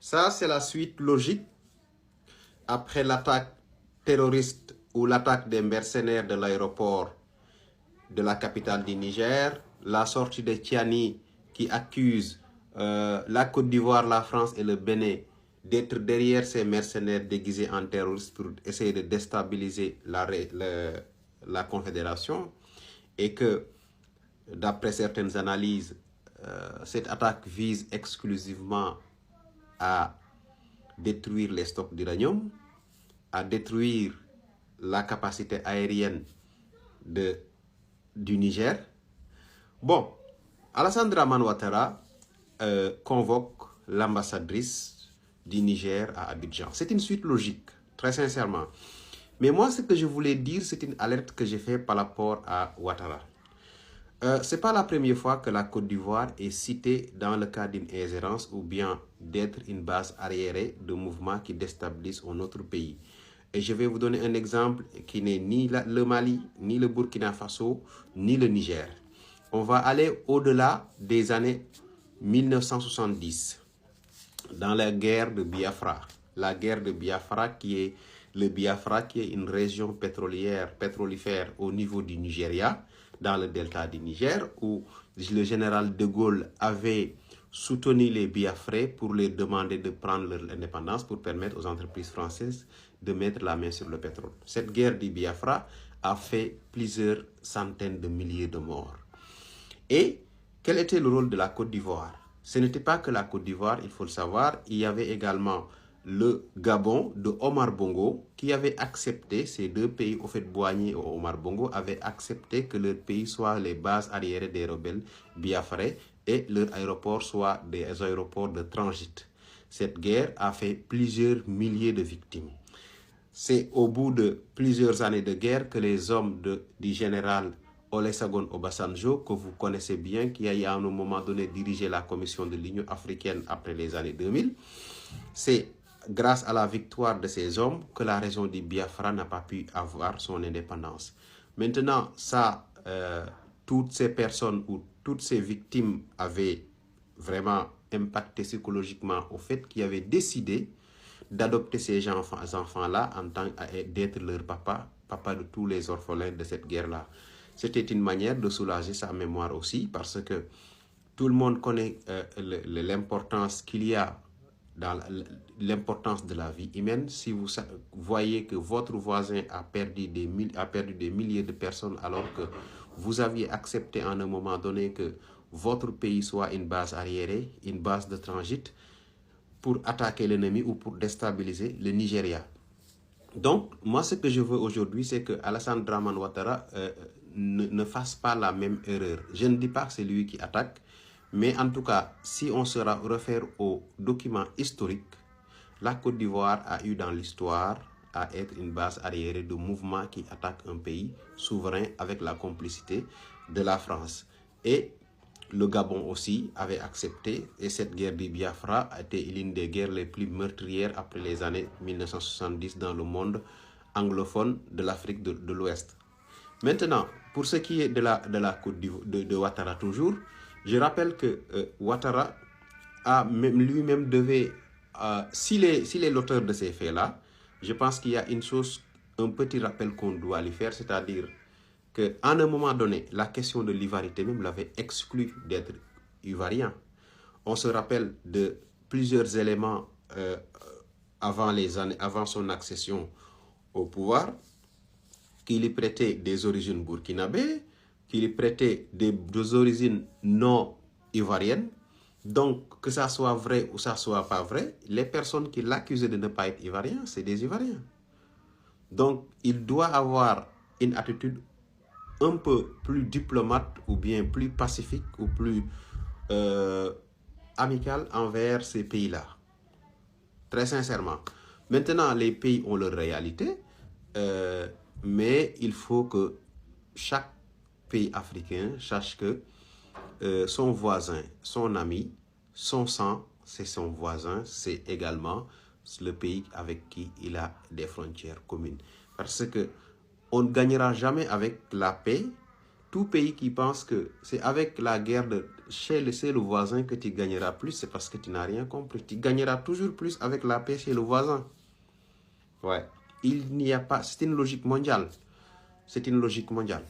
Ça, c'est la suite logique après l'attaque terroriste ou l'attaque des mercenaires de l'aéroport de la capitale du Niger, la sortie de Tiani qui accuse la Côte d'Ivoire, la France et le Bénin d'être derrière ces mercenaires déguisés en terroristes pour essayer de déstabiliser la Confédération, et que, d'après certaines analyses, cette attaque vise exclusivement à détruire les stocks d'uranium, à détruire la capacité aérienne du Niger. Bon, Alassane Dramane Ouattara convoque l'ambassadrice du Niger à Abidjan. C'est une suite logique, très sincèrement. Mais moi, ce que je voulais dire, c'est une alerte que j'ai faite par rapport à Ouattara. Ce n'est pas la première fois que la Côte d'Ivoire est citée dans le cas d'une ingérence ou bien d'être une base arriérée de mouvements qui déstabilisent un autre pays. Et je vais vous donner un exemple qui n'est ni le Mali, ni le Burkina Faso, ni le Niger. On va aller au-delà des années 1970, dans la guerre de Biafra. La guerre de Biafra qui est une région pétrolifère au niveau du Nigeria, dans le delta du Niger, où le général de Gaulle avait soutenu les Biafrais pour leur demander de prendre leur indépendance pour permettre aux entreprises françaises de mettre la main sur le pétrole. Cette guerre du Biafra a fait plusieurs centaines de milliers de morts. Et quel était le rôle de la Côte d'Ivoire? Ce n'était pas que la Côte d'Ivoire, il faut le savoir, il y avait également le Gabon de Omar Bongo qui avait accepté, ces deux pays, au fait Boigny et Omar Bongo, avaient accepté que leur pays soit les bases arriérées des rebelles biafrais et leur aéroport soit des aéroports de transit. Cette guerre a fait plusieurs milliers de victimes. C'est au bout de plusieurs années de guerre que les hommes du général Olusegun Obasanjo, que vous connaissez bien, qui a à un moment donné dirigé la commission de l'Union africaine après les années 2000, c'est grâce à la victoire de ces hommes que la région du Biafra n'a pas pu avoir son indépendance. Maintenant, ça, toutes ces personnes ou toutes ces victimes avaient vraiment impacté psychologiquement au fait qu'ils avaient décidé d'adopter ces enfants-là en tant d'être leur papa de tous les orphelins de cette guerre-là. C'était une manière de soulager sa mémoire aussi, parce que tout le monde connaît l'importance qu'il y a dans l'importance de la vie humaine. Si vous voyez que votre voisin a perdu des milliers de personnes alors que vous aviez accepté à un moment donné que votre pays soit une base arriérée, une base de transit pour attaquer l'ennemi ou pour déstabiliser le Nigeria. Donc, moi, ce que je veux aujourd'hui, c'est que Alassane Dramane Ouattara ne fasse pas la même erreur. Je ne dis pas que c'est lui qui attaque, mais en tout cas, si on se réfère aux documents historiques, la Côte d'Ivoire a eu dans l'histoire à être une base arriérée de mouvements qui attaquent un pays souverain avec la complicité de la France. Et le Gabon aussi avait accepté, et cette guerre du Biafra a été l'une des guerres les plus meurtrières après les années 1970 dans le monde anglophone de l'Afrique de l'Ouest. Maintenant, pour ce qui est de la Côte de Ouattara toujours, je rappelle que Ouattara a lui-même devait, s'il est l'auteur de ces faits-là, je pense qu'il y a une chose, un petit rappel qu'on doit lui faire, c'est-à-dire qu'à un moment donné, la question de l'ivarité même l'avait exclu d'être ivoirien. On se rappelle de plusieurs éléments avant son accession au pouvoir, qui lui prêtait des origines burkinabées, qui lui prêtait des origines non ivoiriennes. Donc, que ça soit vrai ou ça soit pas vrai, les personnes qui l'accusaient de ne pas être ivoirien, c'est des Ivoiriens. Donc, il doit avoir une attitude un peu plus diplomate ou bien plus pacifique ou plus amicale envers ces pays-là. Très sincèrement. Maintenant, les pays ont leur réalité, mais il faut que chaque pays africain sache que son voisin, son ami, son sang, c'est son voisin, c'est également le pays avec qui il a des frontières communes. Parce que on ne gagnera jamais avec la paix tout pays qui pense que c'est avec la guerre chez le voisin que tu gagneras plus, c'est parce que tu n'as rien compris. Tu gagneras toujours plus avec la paix chez le voisin. Ouais. Il n'y a pas... C'est une logique mondiale. C'est une logique mondiale.